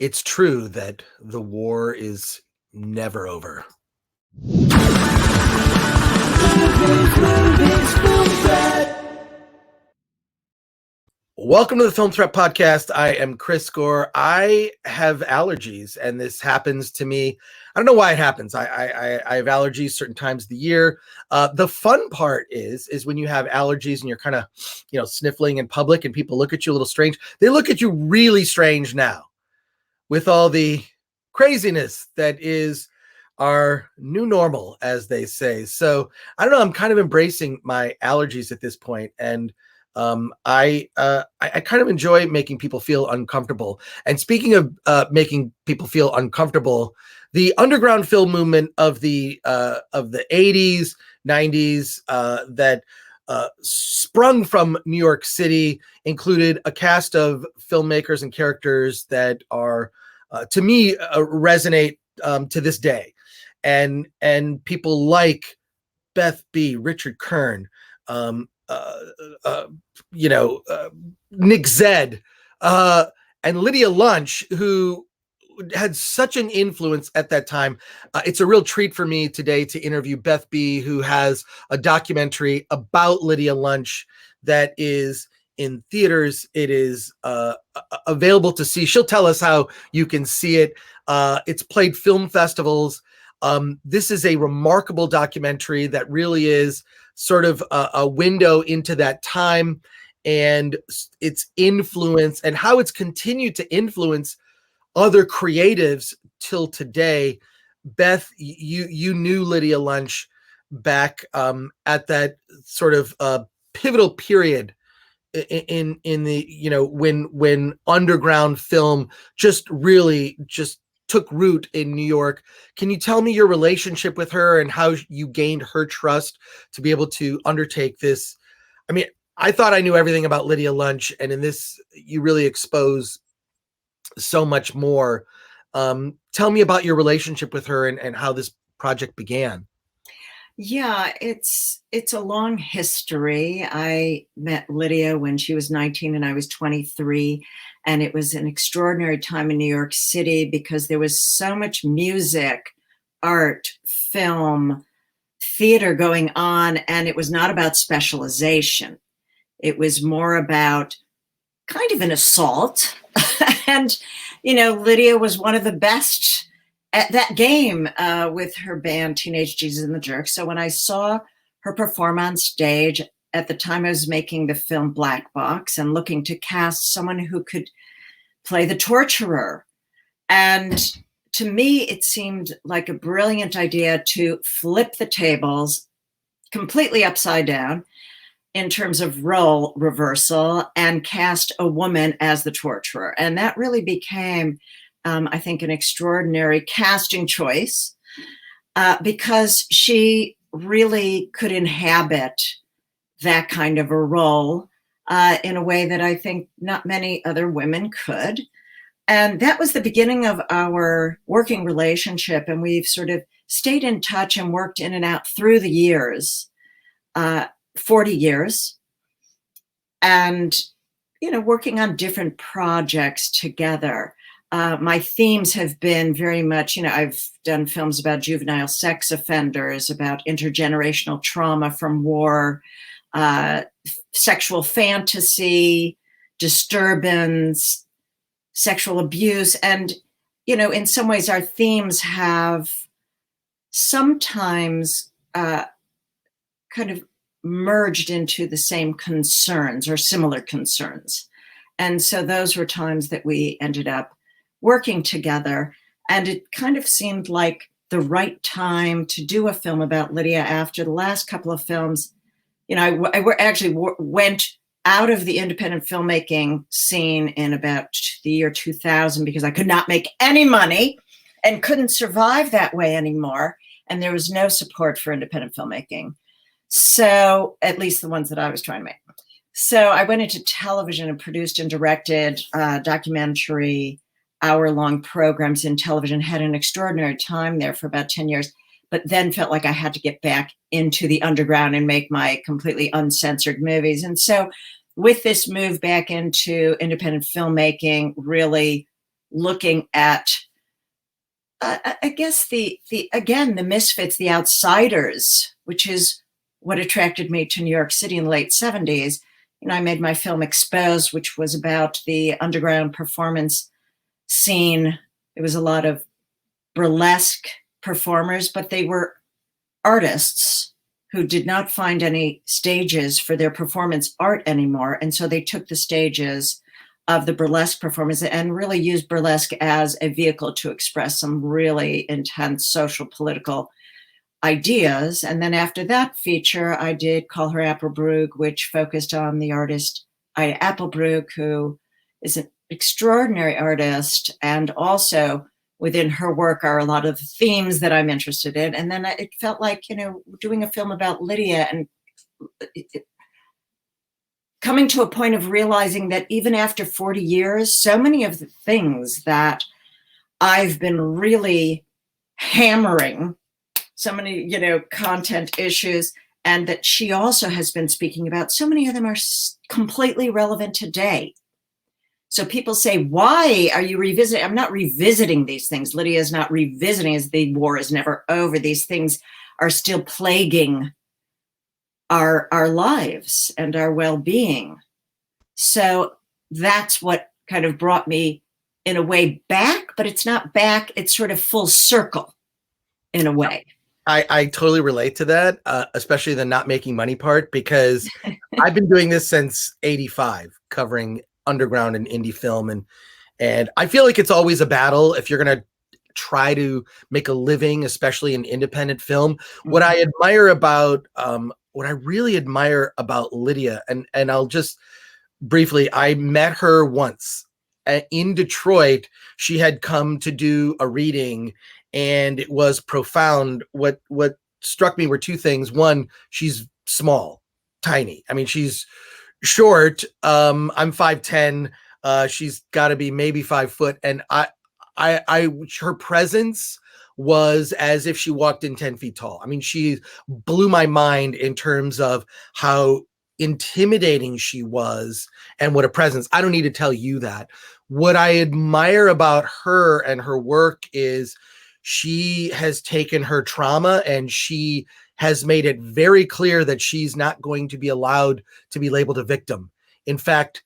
it's true that the war is never over. Welcome to the Film Threat Podcast. I am Chris Gore. I have allergies, and this happens to me. I don't know why it happens. I have allergies certain times of the year. The fun part is when you have allergies and you're kind of, sniffling in public and people look at you a little strange. They look at you really strange now with all the craziness that is our new normal, as they say. So I don't know. I'm kind of embracing my allergies at this point, and I kind of enjoy making people feel uncomfortable. And speaking of making people feel uncomfortable, the underground film movement of the 80s, 90s that sprung from New York City included a cast of filmmakers and characters that are, to me, resonate to this day. And people like Beth B, Richard Kern, Nick Zed, and Lydia Lunch, who had such an influence at that time. It's a real treat for me today to interview Beth B, who has a documentary about Lydia Lunch that is in theaters. It is available to see. She'll tell us how you can see it. It's played film festivals. This is a remarkable documentary that really is sort of a window into that time and its influence and how it's continued to influence other creatives till today. Beth, you knew Lydia Lunch back at that sort of pivotal period in the, when underground film just took root in New York. Can you tell me your relationship with her and how you gained her trust to be able to undertake this? I mean, I thought I knew everything about Lydia Lunch, and in this, you really expose so much more. Tell me about your relationship with her and how this project began. Yeah, it's a long history. I met Lydia when she was 19 and I was 23. And it was an extraordinary time in New York City because there was so much music, art, film, theater going on. And it was not about specialization. It was more about kind of an assault. And, Lydia was one of the best at that game with her band Teenage Jesus and the Jerks. So when I saw her perform on stage, at the time I was making the film Black Box and looking to cast someone who could play the torturer. And to me, it seemed like a brilliant idea to flip the tables completely upside down in terms of role reversal and cast a woman as the torturer. And that really became, I think, an extraordinary casting choice because she really could inhabit that kind of a role in a way that I think not many other women could. And that was the beginning of our working relationship. And we've sort of stayed in touch and worked in and out through the years, 40 years. And, working on different projects together. My themes have been very much, I've done films about juvenile sex offenders, about intergenerational trauma from war, sexual fantasy, disturbance, sexual abuse. And, in some ways our themes have sometimes kind of merged into the same concerns or similar concerns. And so those were times that we ended up working together. And it kind of seemed like the right time to do a film about Lydia after the last couple of films. I actually went out of the independent filmmaking scene in about the year 2000 because I could not make any money and couldn't survive that way anymore. And there was no support for independent filmmaking. So at least the ones that I was trying to make. So I went into television and produced and directed documentary hour-long programs in television, had an extraordinary time there for about 10 years, but then felt like I had to get back into the underground and make my completely uncensored movies. And so with this move back into independent filmmaking, really looking at, I guess again, the misfits, the outsiders, which is what attracted me to New York City in the late 70s. I made my film Exposed, which was about the underground performance scene. There was a lot of burlesque performers, but they were artists who did not find any stages for their performance art anymore. And so they took the stages of the burlesque performance and really used burlesque as a vehicle to express some really intense social, political ideas. And then after that feature, I did Call Her Applebrug, which focused on the artist Ida Applebrug, who is an extraordinary artist. And also within her work are a lot of themes that I'm interested in. And then it felt like, doing a film about Lydia and coming to a point of realizing that even after 40 years, so many of the things that I've been really hammering, so many, content issues, and that she also has been speaking about, so many of them are completely relevant today. So people say, why are you revisiting? I'm not revisiting these things. Lydia is not revisiting, as the war is never over. These things are still plaguing our lives and our well-being. So that's what kind of brought me in a way back, but it's not back. It's sort of full circle in a way. I totally relate to that, especially the not making money part, because I've been doing this since '85, covering underground and indie film. And I feel like it's always a battle if you're going to try to make a living, especially in independent film. Mm-hmm. What I admire about, what I really admire about Lydia, and I'll just briefly, I met her once in Detroit. She had come to do a reading, and it was profound. What struck me were two things. One, she's small, tiny. I mean, she's short. I'm 5'10". She's got to be maybe 5 foot. And her presence was as if she walked in 10 feet tall. I mean, she blew my mind in terms of how intimidating she was and what a presence. I don't need to tell you that. What I admire about her and her work is she has taken her trauma and she has made it very clear that she's not going to be allowed to be labeled a victim. In fact,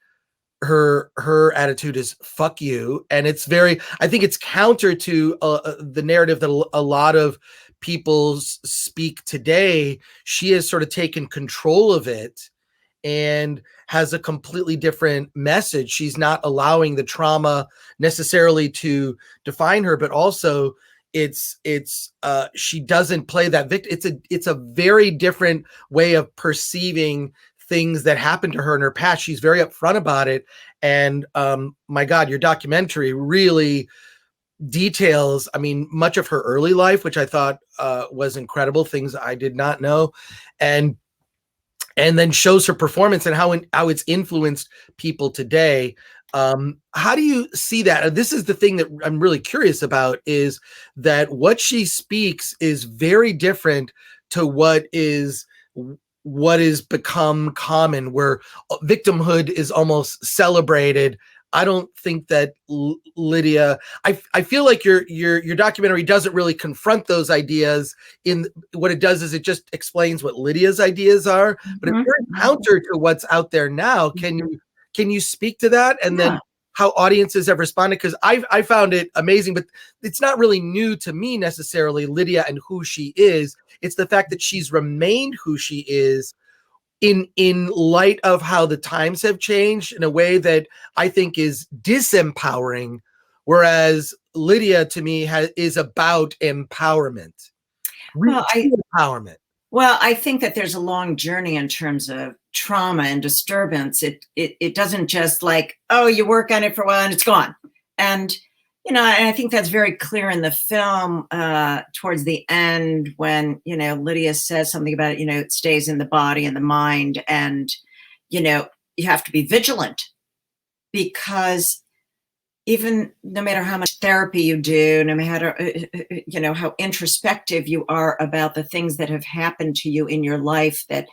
her attitude is fuck you. And it's I think it's counter to the narrative that a lot of people speak today. She has sort of taken control of it and has a completely different message. She's not allowing the trauma necessarily to define her, but also she doesn't play that victim. It's a very different way of perceiving things that happened to her in her past. She's very upfront about it. And my God, your documentary really details, I mean, much of her early life, which I thought was incredible, things I did not know. And then shows her performance and how it's influenced people today. How do you see that? This is the thing that I'm really curious about, is that what she speaks is very different to what is become common, where victimhood is almost celebrated. I don't think that Lydia, I feel like your documentary doesn't really confront those ideas. In what it does is it just explains what Lydia's ideas are, but it's very counter to what's out there now. Can you speak to that? And then how audiences have responded? Because I found it amazing, but it's not really new to me necessarily, Lydia and who she is. It's the fact that she's remained who she is in light of how the times have changed in a way that I think is disempowering, whereas Lydia to me is about empowerment. Empowerment. Well, I think that there's a long journey in terms of trauma and disturbance. It doesn't just like, oh, you work on it for a while and it's gone. And and I think that's very clear in the film towards the end when, Lydia says something about, it stays in the body and the mind. And, you have to be vigilant, because even no matter how much therapy you do, no matter, how introspective you are about the things that have happened to you in your life that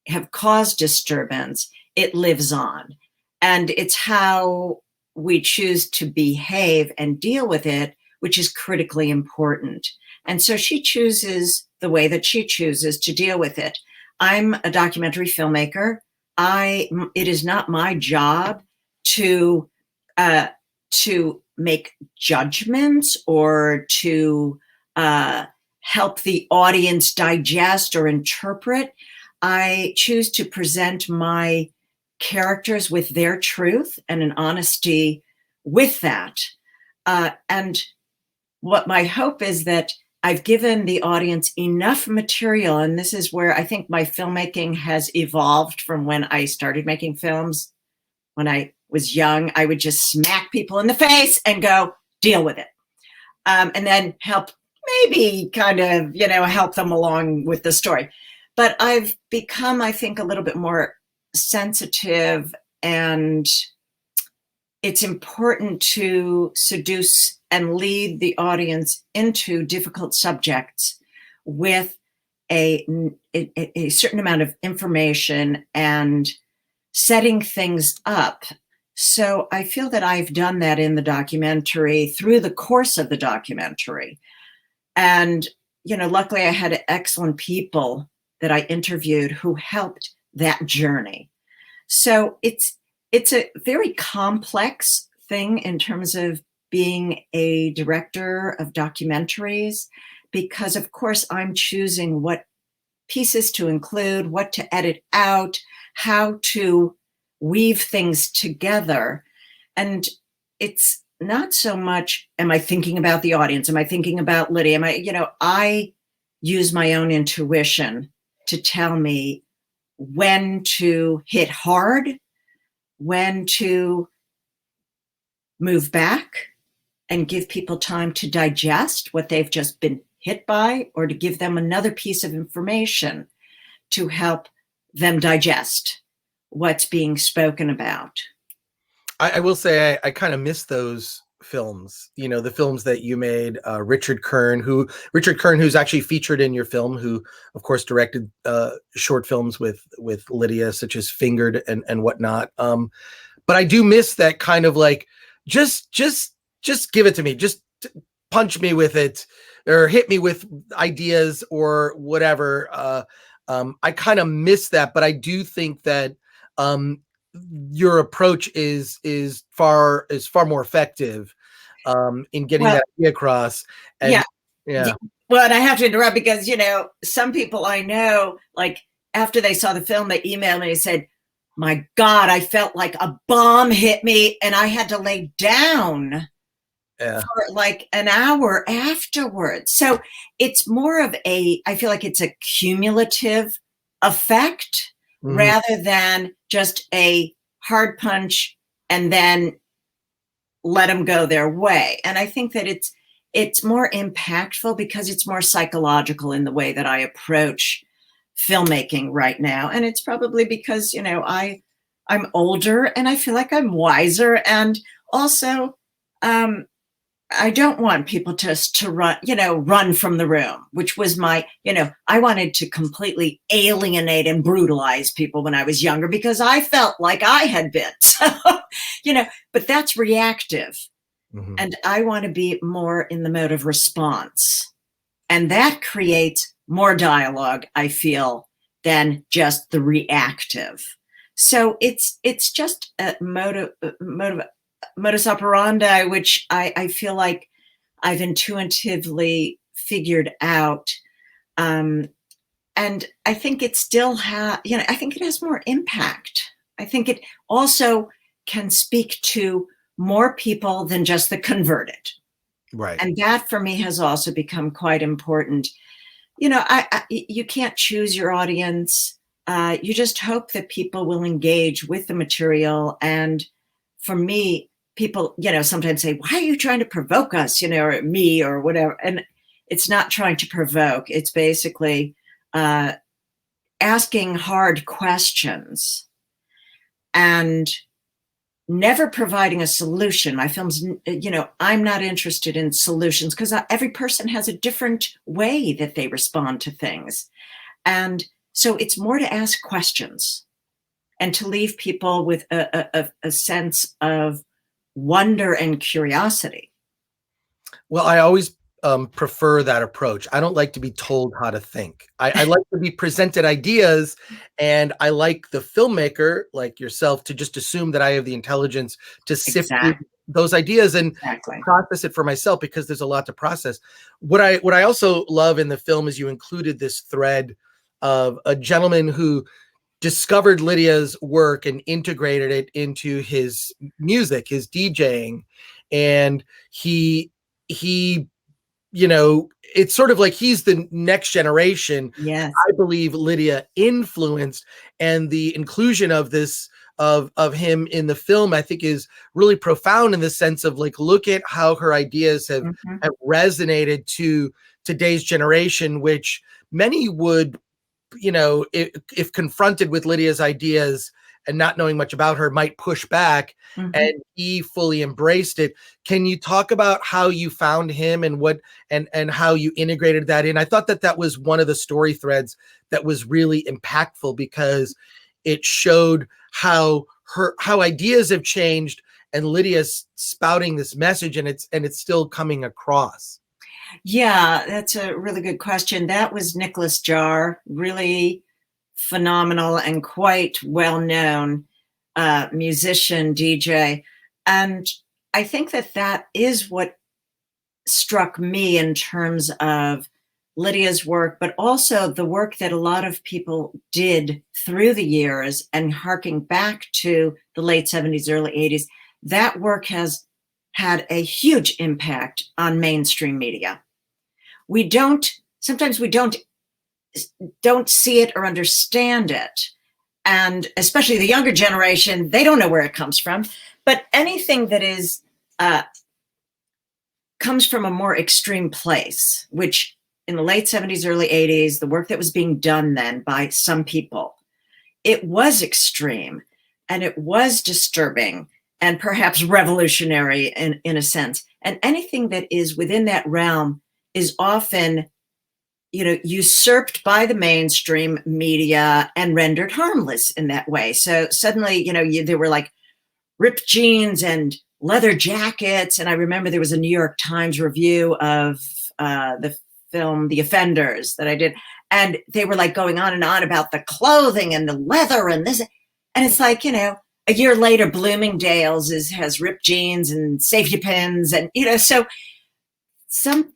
have caused disturbance, it lives on. And it's how we choose to behave and deal with it, which is critically important. And so she chooses the way that she chooses to deal with it. I'm a documentary filmmaker. It is not my job to make judgments or to help the audience digest or interpret. I choose to present my characters with their truth and an honesty with that. And what my hope is that I've given the audience enough material, and this is where I think my filmmaking has evolved from when I started making films. When I was young, I would just smack people in the face and go, deal with it. And then help, maybe kind of, help them along with the story. But I've become, I think, a little bit more sensitive, and it's important to seduce and lead the audience into difficult subjects with a certain amount of information and setting things up. So I feel that I've done that in the documentary through the course of the documentary. And, luckily I had excellent people that I interviewed who helped that journey. So it's a very complex thing in terms of being a director of documentaries, because of course I'm choosing what pieces to include, what to edit out, how to weave things together. And it's not so much, am I thinking about the audience? Am I thinking about Lydia? I use my own intuition to tell me when to hit hard, when to move back and give people time to digest what they've just been hit by, or to give them another piece of information to help them digest what's being spoken about. I will say I kind of miss those films, the films that you made. Richard Kern, who's actually featured in your film, who of course directed short films with Lydia, such as Fingered and whatnot. But I do miss that kind of like, just give it to me, just punch me with it, or hit me with ideas or whatever. I kind of miss that, but I do think that your approach is far more effective in getting that idea across. And yeah. Well, and I have to interrupt because, some people I know, like after they saw the film, they emailed me and said, my God, I felt like a bomb hit me and I had to lay down for like an hour afterwards. So it's more of I feel like it's a cumulative effect rather than just a hard punch and then let them go their way. And I think that it's more impactful because it's more psychological in the way that I approach filmmaking right now. And it's probably because, I'm older and I feel like I'm wiser. And also, I don't want people to run from the room, which was my, I wanted to completely alienate and brutalize people when I was younger because I felt like I had been. So, but that's reactive. Mm-hmm. And I want to be more in the mode of response. And that creates more dialogue, I feel, than just the reactive. So it's just a modus operandi, which I feel like I've intuitively figured out. And I think it still I think it has more impact. I think it also can speak to more people than just the converted. Right. And that for me has also become quite important. You can't choose your audience. You just hope that people will engage with the material. And for me, people, sometimes say, why are you trying to provoke us, or me or whatever? And it's not trying to provoke. It's basically asking hard questions and never providing a solution. My films, I'm not interested in solutions because every person has a different way that they respond to things. And so it's more to ask questions and to leave people with a sense of wonder and curiosity. Well, I always prefer that approach. I don't like to be told how to think. I like to be presented ideas, and I like the filmmaker, like yourself, to just assume that I have the intelligence to sift through those ideas and process it for myself, because there's a lot to process. What I also love in the film is you included this thread of a gentleman who discovered Lydia's work and integrated it into his music, his DJing, and he you know, it's sort of like he's the next generation. Yes. I believe Lydia influenced, and the inclusion of this of him in the film, I think, is really profound in the sense of, like, look at how her ideas have resonated to today's generation, which many would, you know, if confronted with Lydia's ideas and not knowing much about her, might push back, and he fully embraced it. Can you talk about how you found him and what and how you integrated that in? I thought that that was one of the story threads that was really impactful, because it showed how ideas have changed, and Lydia's spouting this message, and it's still coming across. Yeah, that's a really good question. That was Nicholas Jar, really phenomenal and quite well-known musician, DJ. And I think that that is what struck me in terms of Lydia's work, but also the work that a lot of people did through the years, and harking back to the late 70s, early 80s. That work has had a huge impact on mainstream media. Sometimes we don't see it or understand it. And especially the younger generation, they don't know where it comes from. But anything that is comes from a more extreme place, which in the late 70s, early 80s, the work that was being done then by some people, it was extreme and it was disturbing and perhaps revolutionary in a sense. And anything that is within that realm is often, you know, usurped by the mainstream media and rendered harmless in that way. So suddenly, you know, there were like ripped jeans and leather jackets. And I remember there was a New York Times review of the film The Offenders that I did. And they were like going on and on about the clothing and the leather and this. And it's like, you know, a year later, Bloomingdale's has ripped jeans and safety pins. And, you know, so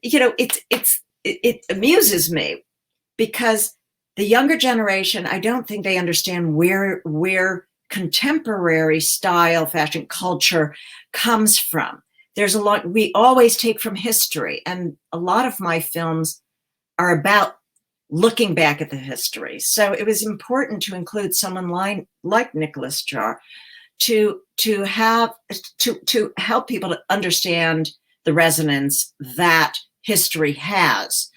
you know, it amuses me, because the younger generation, I don't think they understand where contemporary style, fashion, culture comes from. There's a lot we always take from history, and a lot of my films are about looking back at the history. So it was important to include someone like Nicholas Jar to help people to understand the resonance that history has,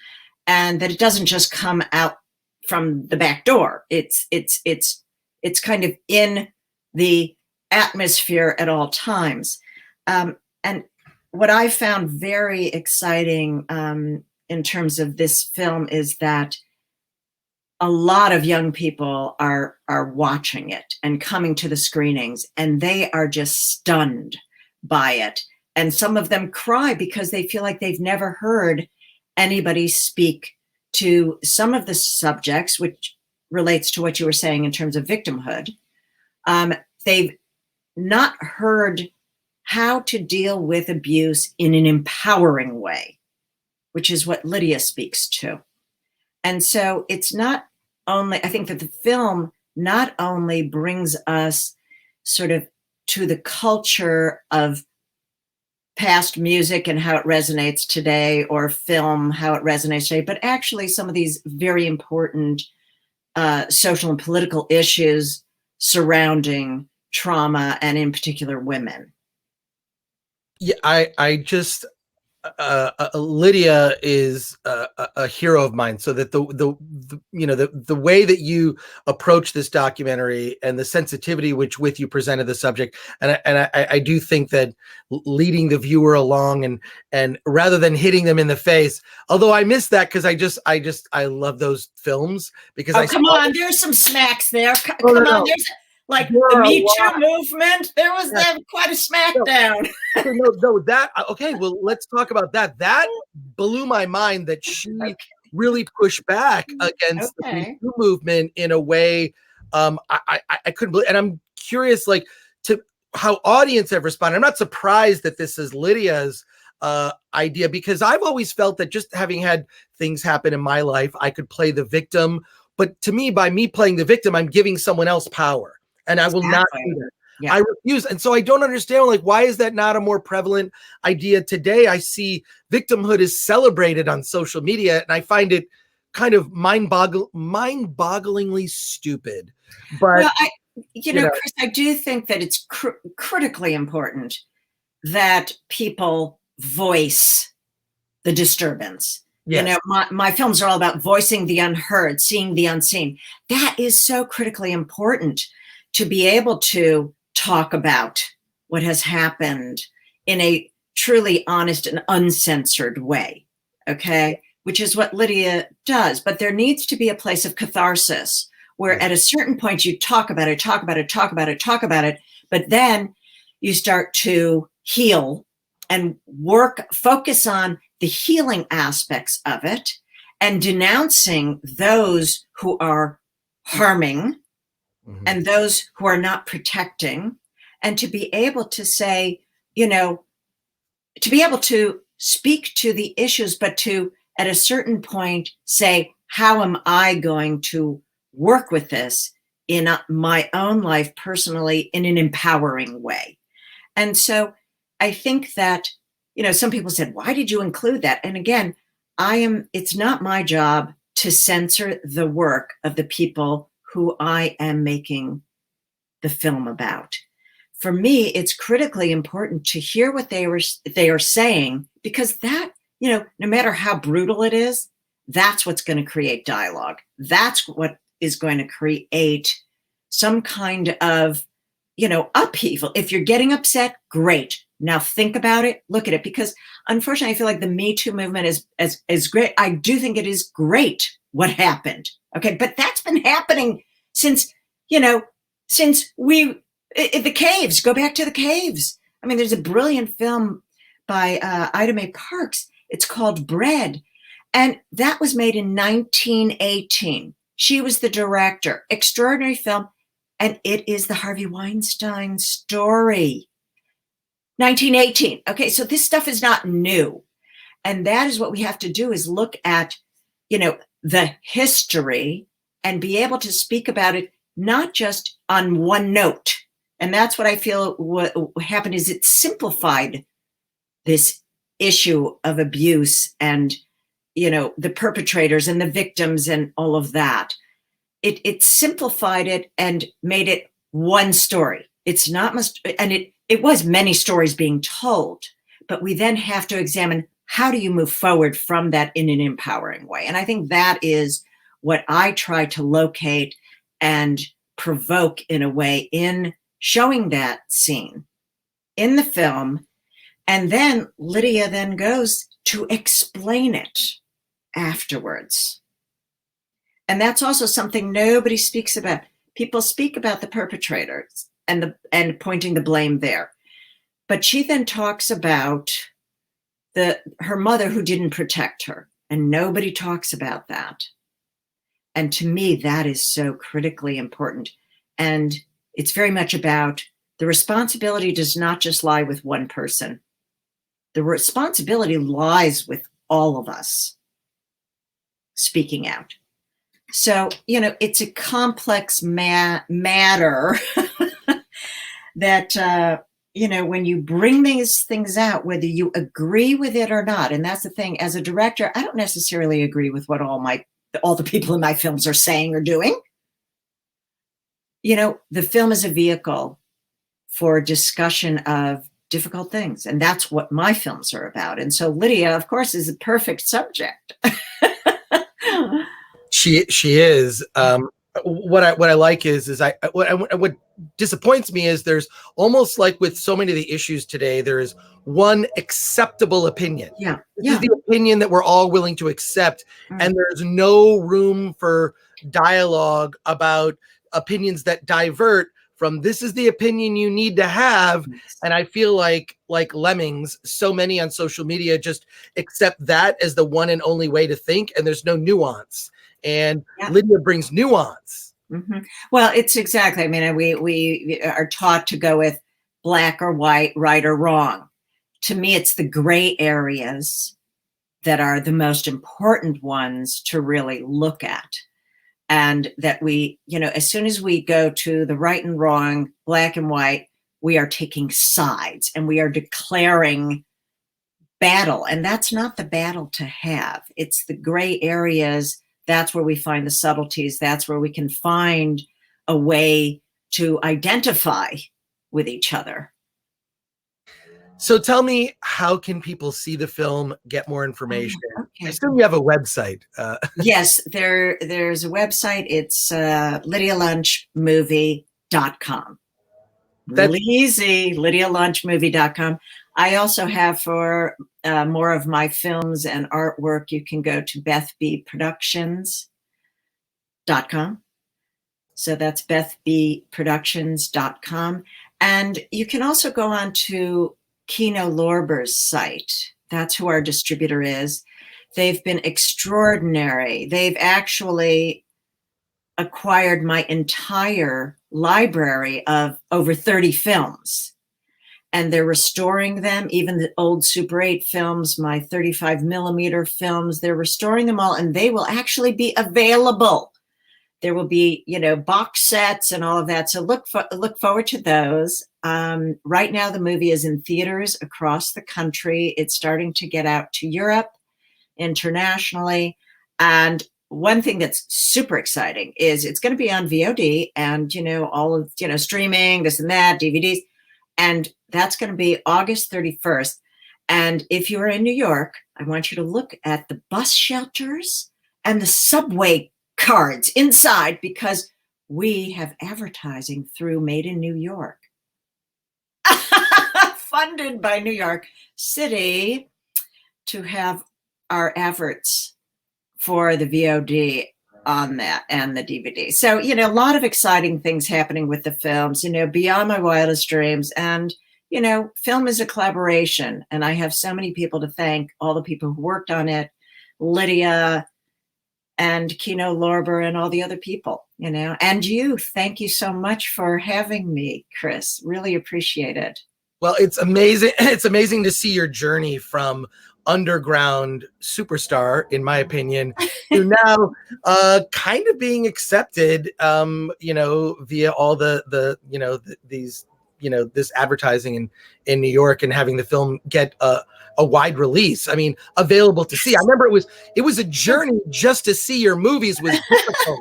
and that it doesn't just come out from the back door. It's kind of in the atmosphere at all times. And what I found very exciting in terms of this film is that a lot of young people are watching it and coming to the screenings, and they are just stunned by it. And some of them cry because they feel like they've never heard anybody speak to some of the subjects, which relates to what you were saying in terms of victimhood. They've not heard how to deal with abuse in an empowering way, which is what Lydia speaks to. And so it's not only, I think that the film not only brings us sort of to the culture of past music and how it resonates today, or film, how it resonates today, but actually some of these very important social and political issues surrounding trauma, and in particular women. Yeah, I just Lydia is a hero of mine. So that the you know, the way that you approach this documentary and the sensitivity with you presented the subject, and I do think that leading the viewer along and rather than hitting them in the face, although I miss that, because I love those films, because come on, there's some smacks there. Come on, like There the are a Me lot. Too movement. There was quite a smackdown. Okay, no, that okay. Well, let's talk about that. That blew my mind that she Okay. really pushed back against the Me Okay. Too movement in a way I couldn't believe. And I'm curious, like, to how audience have responded. I'm not surprised that this is Lydia's idea, because I've always felt that just having had things happen in my life, I could play the victim. But to me, by me playing the victim, I'm giving someone else power, and I will not do that. Yeah. I refuse. And so I don't understand, like, why is that not a more prevalent idea today? I see victimhood is celebrated on social media, and I find it kind of mind-bogglingly stupid. But Well, Chris, I do think that it's critically important that people voice the disturbance. yes. My films are all about voicing the unheard, seeing the unseen. That is so critically important, to be able to talk about what has happened in a truly honest and uncensored way, okay? Which is what Lydia does. But there needs to be a place of catharsis where at a certain point you talk about it, but then you start to heal and focus on the healing aspects of it, and denouncing those who are harming and those who are not protecting, and to be able to say, to be able to speak to the issues, but to, at a certain point, say, how am I going to work with this in my own life personally in an empowering way? And so I think that, some people said, why did you include that? And again, it's not my job to censor the work of the people who I am making the film about. For me, it's critically important to hear what they are saying, because that, no matter how brutal it is, that's what's going to create dialogue. That's what is going to create some kind of, upheaval. If you're getting upset, great. Now think about it, look at it, because unfortunately, I feel like the Me Too movement is great. I do think it is great what happened. Okay. But that's been happening since the caves, go back to the caves. I mean, there's a brilliant film by Ida Mae Parks. It's called Bread. And that was made in 1918. She was the director. Extraordinary film. And it is the Harvey Weinstein story. 1918. Okay, so this stuff is not new. And that is what we have to do, is look at, the history and be able to speak about it, not just on one note. And that's what I feel what happened is it simplified this issue of abuse and, the perpetrators and the victims and all of that. It simplified it and made it one story. It's not much, and it was many stories being told, but we then have to examine, how do you move forward from that in an empowering way? And I think that is what I try to locate and provoke in a way in showing that scene in the film. And then Lydia then goes to explain it afterwards. And that's also something nobody speaks about. People speak about the perpetrators and pointing the blame there. But she then talks about her mother who didn't protect her, and nobody talks about that. And to me, that is so critically important. And it's very much about the responsibility does not just lie with one person. The responsibility lies with all of us speaking out. So, it's a complex matter that, when you bring these things out, whether you agree with it or not, and that's the thing, as a director, I don't necessarily agree with what all the people in my films are saying or doing. The film is a vehicle for discussion of difficult things, and that's what my films are about. And so Lydia, of course, is a perfect subject. She is. What I like is what disappoints me is there's almost like with so many of the issues today, there is one acceptable opinion. Yeah. This is the opinion that we're all willing to accept, and there's no room for dialogue about opinions that divert from this is the opinion you need to have. And I feel like lemmings, so many on social media just accept that as the one and only way to think, and there's no nuance. And Lydia brings nuance. Mm-hmm. Well, it's exactly, I mean, we are taught to go with black or white, right or wrong. To me, it's the gray areas that are the most important ones to really look at. And that we, you know, as soon as we go to the right and wrong, black and white, we are taking sides and we are declaring battle. And that's not the battle to have. It's the gray areas. That's where we find the subtleties. That's where we can find a way to identify with each other. So tell me, how can people see the film, get more information? Okay. I assume you have a website. Yes, there's a website. It's lydialunchmovie.com. Really easy, lydialunchmovie.com. I also have, for more of my films and artwork, you can go to bethbproductions.com. So that's bethbproductions.com. And you can also go on to Kino Lorber's site. That's who our distributor is. They've been extraordinary. They've actually acquired my entire library of over 30 films. And they're restoring them, even the old Super 8 films, my 35 millimeter films, they're restoring them all, and they will actually be available. There will be, you know, box sets and all of that. So look forward to those. Right now, the movie is in theaters across the country. It's starting to get out to Europe, internationally. And one thing that's super exciting is it's going to be on VOD and, you know, all of, you know, streaming, this and that, DVDs. And that's going to be August 31st. And if you are in New York, I want you to look at the bus shelters and the subway cards inside, because we have advertising through Made in New York, funded by New York City, to have our efforts for the VOD on that and the DVD. So, you know, a lot of exciting things happening with the films, you know, beyond my wildest dreams. And, you know, film is a collaboration, and I have so many people to thank, all the people who worked on it, Lydia and Kino Lorber and all the other people, you know, and you. Thank you so much for having me, Chris. Really appreciate it. Well, it's amazing. It's amazing to see your journey from underground superstar, in my opinion, to now kind of being accepted, you know, via all the you know, these, you know, this advertising in New York, and having the film get a wide release. I mean, available to see. I remember it was a journey just to see your movies was difficult.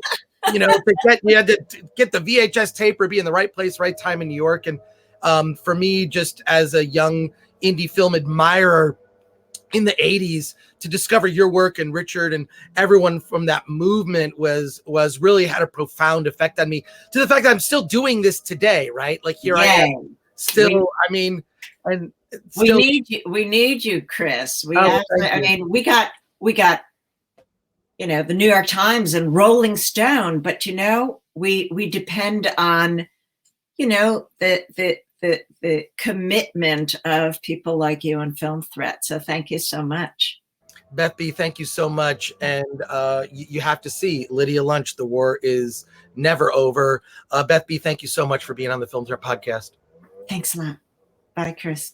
You know, you had to get the VHS tape or be in the right place, right time in New York. And for me, just as a young indie film admirer in the 80s, to discover your work and Richard and everyone from that movement was really had a profound effect on me, to the fact that I'm still doing this today, right? Like here I am still, I mean, and still, we need you, Chris. I mean, we got, you know, the New York Times and Rolling Stone, but, you know, we depend on, you know, the commitment of people like you and Film Threat. So thank you so much. Beth B, thank you so much. And you have to see Lydia Lunch, The War is Never Over. Beth B, thank you so much for being on the Film Threat podcast. Thanks a lot. Bye, Chris.